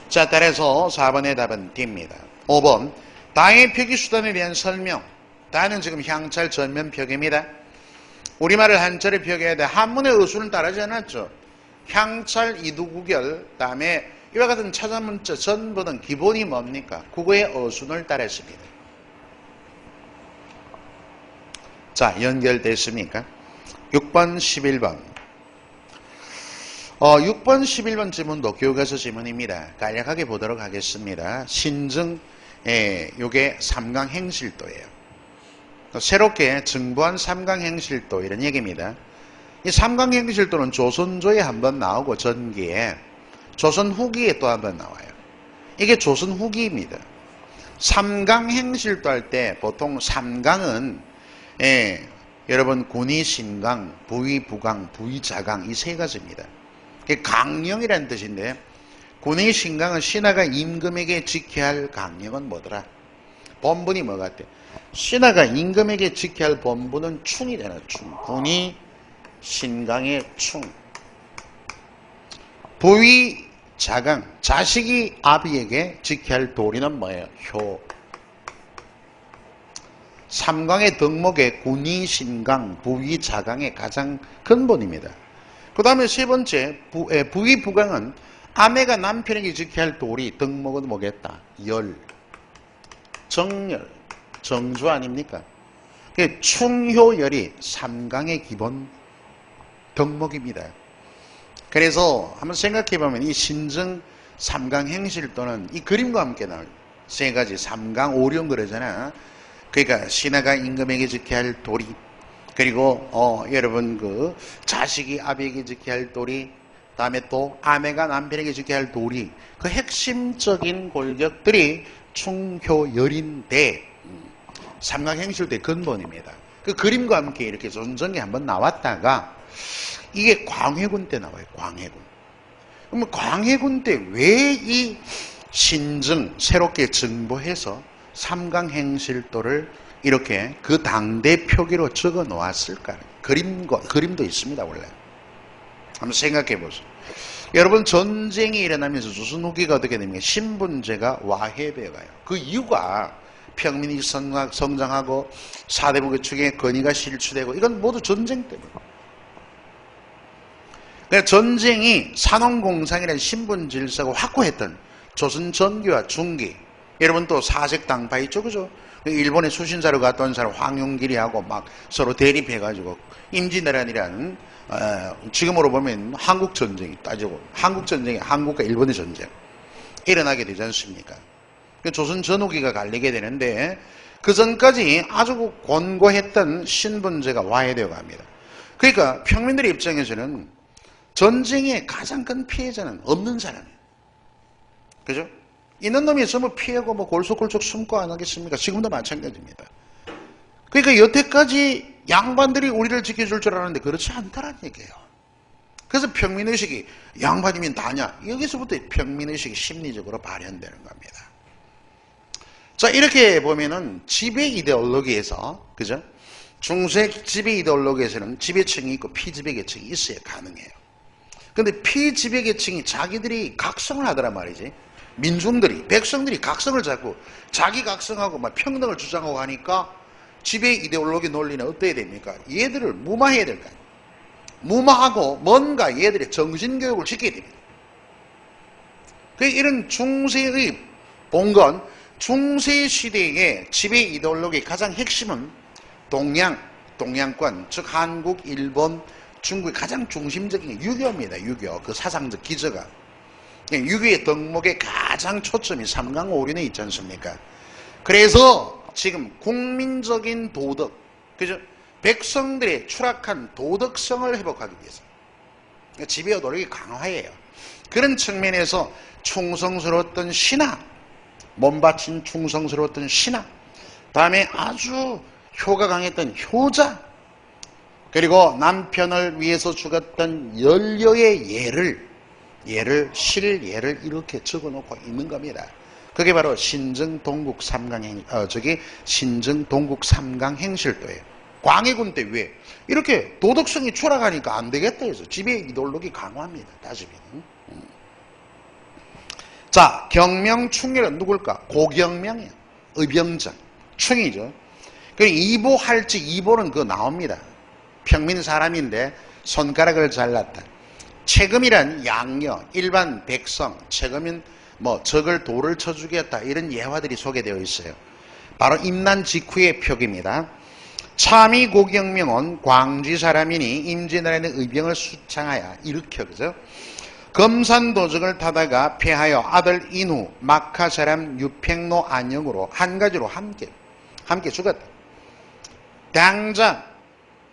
자, 따라서 4번의 답은 D입니다. 5번 다의 표기 수단에 대한 설명. 다는 지금 향찰 전면 표기입니다. 우리말을 한자를 표기해야 돼. 한문의 어순을 따르지 않았죠. 향찰, 이두구결, 다음에 이와 같은 차자문자 전부는 기본이 뭡니까? 국어의 어순을 따랐습니다. 자, 연결됐습니까? 6번, 11번. 6번, 11번 지문도 교과서 지문입니다. 간략하게 보도록 하겠습니다. 신증, 요게 삼강행실도예요. 새롭게 증부한 삼강행실도 이런 얘기입니다. 이 삼강행실도는 조선조에 한번 나오고 전기에, 조선 후기에 또 한번 나와요. 이게 조선 후기입니다. 삼강행실도 할 때 보통 삼강은 여러분 군위 신강, 부위 부강, 부위 자강 이 세 가지입니다. 강령이라는 뜻인데 군위 신강은 신하가 임금에게 지켜야 할 강령은 뭐더라? 본분이 뭐 같아? 신하가 임금에게 지켜야 할 본분은 충이잖아. 충. 군위 신강의 충. 부위 자강. 자식이 아비에게 지켜야 할 도리는 뭐예요? 효. 삼강의 덕목의 군위 신강, 부위 자강의 가장 근본입니다. 그 다음에 세 번째 부위 부강은 아내가 남편에게 지켜야 할 도리 덕목은 뭐겠다? 열, 정열, 정주 아닙니까? 충효열이 삼강의 기본 덕목입니다. 그래서 한번 생각해보면 이 신증 삼강행실도는 이 그림과 함께 나올 세 가지 삼강 오령 그러잖아. 그러니까 신하가 임금에게 지켜야 할 도리, 그리고 여러분 그 자식이 아비에게 지켜야 할 도리, 다음에 또 아내가 남편에게 지켜야 할 도리, 그 핵심적인 골격들이 충효열인데 삼강행실도의 근본입니다. 그 그림과 함께 이렇게 조선전에 한번 나왔다가 이게 광해군 때 나와요. 광해군. 그러면 광해군 때 왜 이 신증 새롭게 증보해서 삼강행실도를 이렇게 그 당대 표기로 적어 놓았을까? 그림도 있습니다, 원래. 한번 생각해 보세요. 여러분, 전쟁이 일어나면서 조선 후기가 어떻게 됩니까? 신분제가 와해되어 가요. 그 이유가 평민이 성장하고 사대부의 축의 권위가 실추되고 이건 모두 전쟁 때문에. 그러니까 전쟁이 산업공상이라는 신분 질서가 확고했던 조선 전기와 중기, 여러분 또 사색당파 있죠, 그죠? 일본에 수신사로 갔던 사람 황용길이하고 막 서로 대립해가지고 임진왜란이라는 지금으로 보면 한국전쟁이 따지고 한국전쟁이 한국과 일본의 전쟁 일어나게 되지 않습니까? 조선 전후기가 갈리게 되는데 그 전까지 아주 권고했던 신분제가 와해되어 갑니다. 그러니까 평민들의 입장에서는 전쟁의 가장 큰 피해자는 없는 사람이에요. 그죠? 있는 놈이 있으면 피하고 뭐 골속골속 숨고 안 하겠습니까? 지금도 마찬가지입니다. 그러니까 여태까지 양반들이 우리를 지켜줄 줄 알았는데 그렇지 않다라는 얘기예요. 그래서 평민의식이 양반이면 다냐? 여기서부터 평민의식이 심리적으로 발현되는 겁니다. 자, 이렇게 보면은 지배 이데올로기에서, 그죠? 중세 지배 이데올로기에서는 지배층이 있고 피지배 계층이 있어야 가능해요. 근데 피지배 계층이 자기들이 각성을 하더란 말이지. 민중들이, 백성들이 각성을 잡고 자기 각성하고 막 평등을 주장하고 하니까 지배 이데올로기 논리는 어때야 됩니까? 얘들을 무마해야 될 거 아니에요. 무마하고 뭔가 얘들의 정신교육을 시켜야 됩니다. 이런 중세의 본건, 중세시대의 지배 이데올로기의 가장 핵심은 동양권, 즉 한국, 일본, 중국의 가장 중심적인 게 유교입니다. 유교, 그 사상적 기저가. 유교의 덕목의 가장 초점이 삼강오륜에 있지 않습니까? 그래서 지금 국민적인 도덕, 그죠? 백성들의 추락한 도덕성을 회복하기 위해서 지배 노력이 강화해요. 그런 측면에서 충성스러웠던 신하, 몸바친 충성스러웠던 신하, 다음에 아주 효가 강했던 효자, 그리고 남편을 위해서 죽었던 연료의 실예를 이렇게 적어놓고 있는 겁니다. 그게 바로 신증 동국 삼강행실도예요. 광해군 때 왜? 이렇게 도덕성이 추락하니까 안 되겠다 해서 지배 이데올로기 강화합니다. 따지면. 자, 경명 충렬은 누굴까? 고경명이에요. 의병장. 충이죠. 그리고 이보할지, 이보는 그거 나옵니다. 평민 사람인데 손가락을 잘랐다. 채금이란 양녀, 일반 백성, 채금은 뭐 적을 돌을 쳐 죽였다 이런 예화들이 소개되어 있어요. 바로 임난 직후의 표기입니다. 참이 고경명은 광지 사람이니 임진왜란의 의병을 수창하여 일으켜 그죠? 검산도적을 타다가 패하여 아들 인후 마카 사람 유팽로 안영으로 한 가지로 함께 죽었다.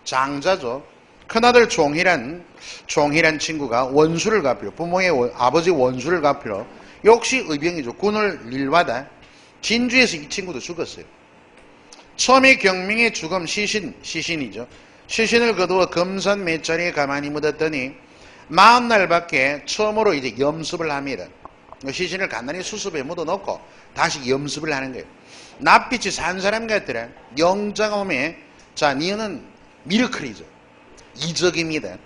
장자죠. 큰아들 종희란 친구가 원수를 갚으려 부모의 아버지 원수를 갚으려 역시 의병이죠. 군을 일와다 진주에서 이 친구도 죽었어요. 처음에 경명의 죽음 시신이죠. 시신을 거두어 금산 맷자리에 가만히 묻었더니 40날밖에 처음으로 이제 염습을 합니다. 시신을 간단히 수습에 묻어놓고 다시 염습을 하는 거예요. 낯빛이 산 사람 같더라. 영장엄에 자 니는 미러클이죠. 이적입니다.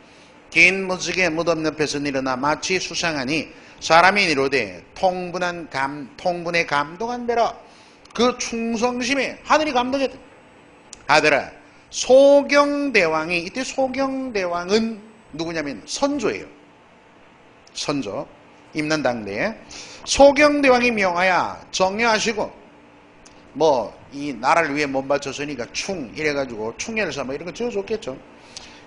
긴 무지개 무덤 옆에서 일어나 마치 수상하니 사람이 이르되 통분에 감동한 배로 그 충성심에 하늘이 감동했다. 아들아 소경대왕이 이때 소경대왕은 누구냐면 선조예요. 선조 임난당대에 소경대왕이 명하여 정려하시고 뭐 이 나라를 위해 몸바쳤으니까 충 이래가지고 충렬사 뭐 이런 거 지어줬겠죠.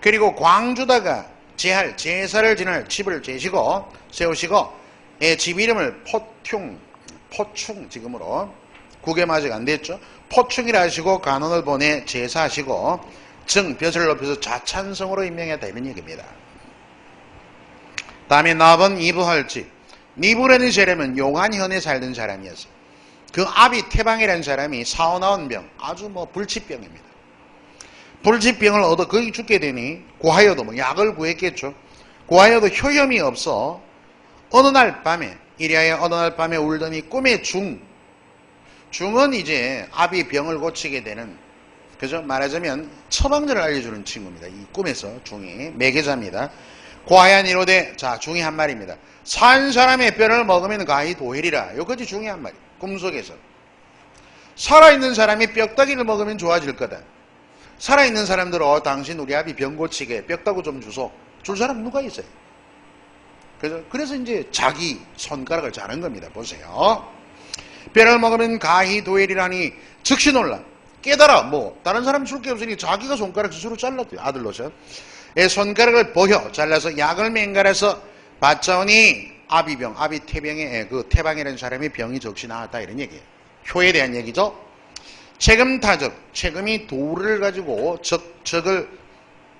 그리고 광주다가 제사를 지낼 집을 세우시고 집 이름을 포충 지금으로 국외 아직 안 됐죠. 포충이라 하시고 간원을 보내 제사하시고 벼슬을 높여서 자찬성으로 임명했다 이런 얘기입니다. 다음에 나번 이부할지 니부라는 사람은 용안현에 살던 사람이었어요. 그 아비 태방이라는 사람이 사어나온 병 아주 뭐 불치병입니다. 불치병을 얻어 거기 죽게 되니 고하여도 뭐 약을 구했겠죠. 고하여도 효염이 없어 어느 날 밤에 울더니 꿈에 중은 이제 아비 병을 고치게 되는 그죠? 말하자면 처방전을 알려주는 친구입니다. 이 꿈에서 중이 매개자입니다. 고하얀 이로되 자 중이 한 말입니다. 산 사람의 뼈를 먹으면 가히 도헬이라. 요것이 중이 한 말이에요. 꿈속에서 살아있는 사람이 뼈다귀를 먹으면 좋아질 거다. 살아있는 사람들은 당신 우리 아비 병 고치게 뼈다구 좀 주소. 줄 사람 누가 있어요? 그래서 이제 자기 손가락을 자른 겁니다. 보세요. 뼈를 먹으면 가히 도헬이라니 즉시 놀라. 깨달아. 뭐 다른 사람 줄 게 없으니 자기가 손가락 스스로 잘랐대요. 아들로서. 손가락을 보혀 잘라서 약을 맹갈아서 받자오니 아비 태병의 그 태방이라는 사람의 병이 적시 나왔다 이런 얘기예요. 효에 대한 얘기죠. 채금이 돌을 가지고 적을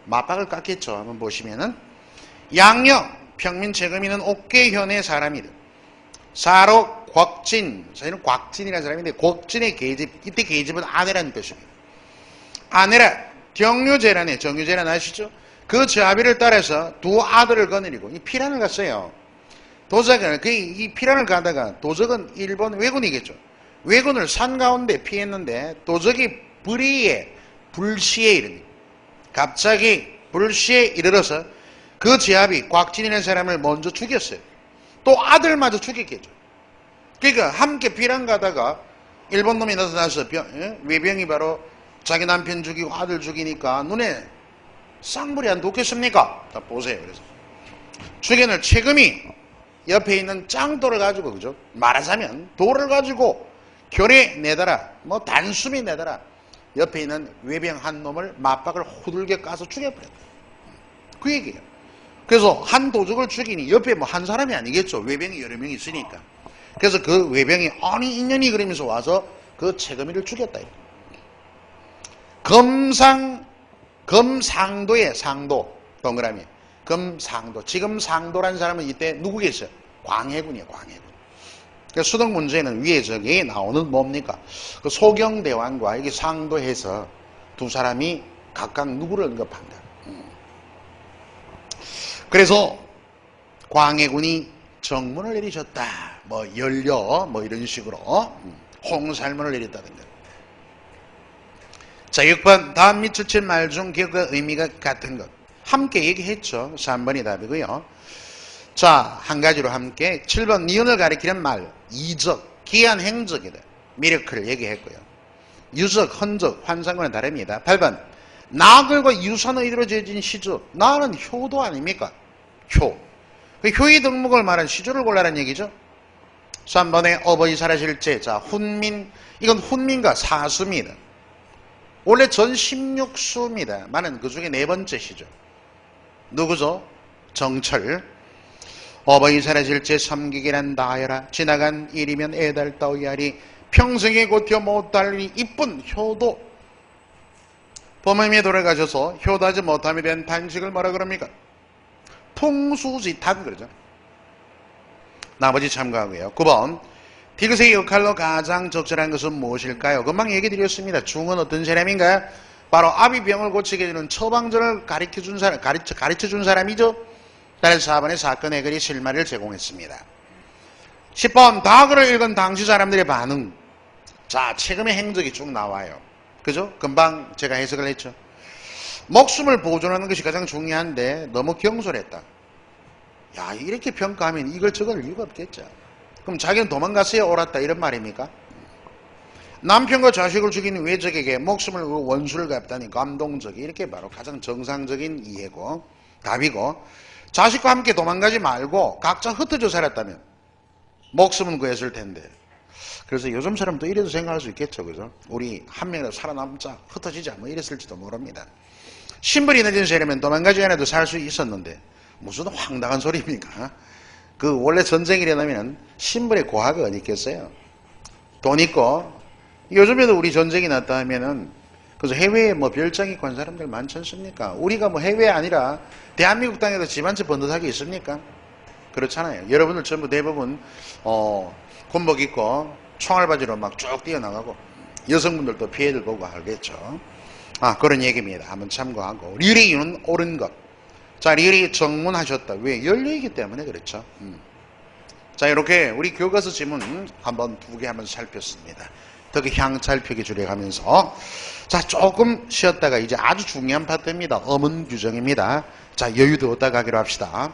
맞박을 깎겠죠. 한번 보시면은 양력 평민 채금이는 옥계현의 사람이다. 사로 저희는 곽진이라는 사람인데 곽진의 계집 이때 계집은 아내라는 뜻입니다. 아내라 정유재란 아시죠? 그 저아비를 따라서 두 아들을 거느리고 이 피란을 갔어요. 도적은 이 피란을 가다가 도적은 일본 왜군이겠죠. 왜군을 산 가운데 피했는데 도적이 불시에 이르니 갑자기 불시에 이르러서 그 제압이 곽진이라는 사람을 먼저 죽였어요. 또 아들마저 죽였겠죠. 그러니까 함께 피란 가다가 일본 놈이 나타나서 외병이 바로 자기 남편 죽이고 아들 죽이니까 눈에 쌍불이 안 돋겠습니까? 자 보세요. 그래서 죽여낼 채금이 옆에 있는 짱돌을 가지고 그죠? 말하자면 돌을 가지고 결에 내더라 뭐 단숨이 내더라 옆에 있는 외병 한 놈을 맞박을 호들게 까서 죽여버렸다. 그 얘기예요. 그래서 한 도적을 죽이니 옆에 뭐 한 사람이 아니겠죠. 외병이 여러 명이 있으니까. 그래서 그 외병이 아니 인연이 그러면서 와서 그 채금이를 죽였다. 금상도의 상도 동그라미 금상도 지금 상도라는 사람은 이때 누구겠어요? 광해군이에요. 광해군. 그래서 수능 문제는 위에 저기 나오는 뭡니까? 그 소경대왕과 이게 상도해서 두 사람이 각각 누구를 언급한다. 그래서 광해군이 정문을 내리셨다. 뭐 열려 뭐 이런 식으로 홍살문을 내렸다든가. 자 6번 다음 밑줄 칠 말 중 기억과 의미가 같은 것. 함께 얘기했죠. 3번이 답이고요. 자 한 가지로 함께 7번 니은을 가리키는 말 이적, 기한 행적이다. 미러클을 얘기했고요. 유적, 흔적, 환상과는 다릅니다. 8번 나글과 유산의 이루어진 시조. 나는 효도 아닙니까? 효. 그 효의 덕목을 말한 시조를 골라라는 얘기죠. 3번에 어버이 살아실 제. 자, 훈민. 이건 훈민과 사수입니다. 원래 전 16수입니다. 많은 그 중에 네 번째 시죠. 누구죠? 정철. 어버이 사라질 제 섬기기란 다하여라. 지나간 일이면 애달떠이하리. 평생에 고튀어 못달리 이쁜 효도. 부모님이 돌아가셔서 효도하지 못함에 대한 단식을 뭐라 그럽니까? 풍수지탁 그러죠. 나머지 참고하고요. 9번. 디귿의 역할로 가장 적절한 것은 무엇일까요? 금방 얘기 드렸습니다. 중은 어떤 사람인가요? 바로 아비병을 고치게 해주는 처방전을 가르쳐준 사람이죠. 따라서 4번의 사건 해결이 실마리를 제공했습니다. 10번. 다글을 읽은 당시 사람들의 반응. 자, 최근의 행적이 쭉 나와요. 그죠? 금방 제가 해석을 했죠. 목숨을 보존하는 것이 가장 중요한데 너무 경솔했다. 야, 이렇게 평가하면 이걸 저걸 이유가 없겠죠. 그럼 자기는 도망갔어야 옳았다 이런 말입니까? 남편과 자식을 죽인 외적에게 목숨을 걸고 원수를 갚다니 감동적이. 이렇게 바로 가장 정상적인 이해고 답이고, 자식과 함께 도망가지 말고 각자 흩어져 살았다면 목숨은 구했을 텐데. 그래서 요즘 사람도 이래도 생각할 수 있겠죠. 그죠? 우리 한 명이라도 살아남자, 흩어지자 뭐 이랬을지도 모릅니다. 신분이 늦은 세라면 도망가지 않아도 살 수 있었는데 무슨 황당한 소리입니까? 그 원래 전쟁이 일어나면 신분의 고하가 어디 있겠어요? 돈 있고. 요즘에도 우리 전쟁이 났다 하면은 그래서 해외에 뭐 별장 있고 한 사람들 많지 않습니까? 우리가 뭐 해외 아니라 대한민국 땅에도 집 한 채 번듯하게 있습니까? 그렇잖아요. 여러분들 전부 대부분 군복 입고 총알바지로 막 쭉 뛰어나가고 여성분들도 피해를 보고 알겠죠. 그런 얘기입니다. 한번 참고하고. 릴리유는 옳은 것. 자, 릴리 정문하셨다. 왜? 열려있기 때문에 그렇죠. 자, 이렇게 우리 교과서 지문 한번 두 개 한번 살폈습니다. 특히 향찰표기 줄여가면서. 자, 조금 쉬었다가 이제 아주 중요한 파트입니다. 어문 규정입니다. 자, 여유 두었다 가기로 합시다.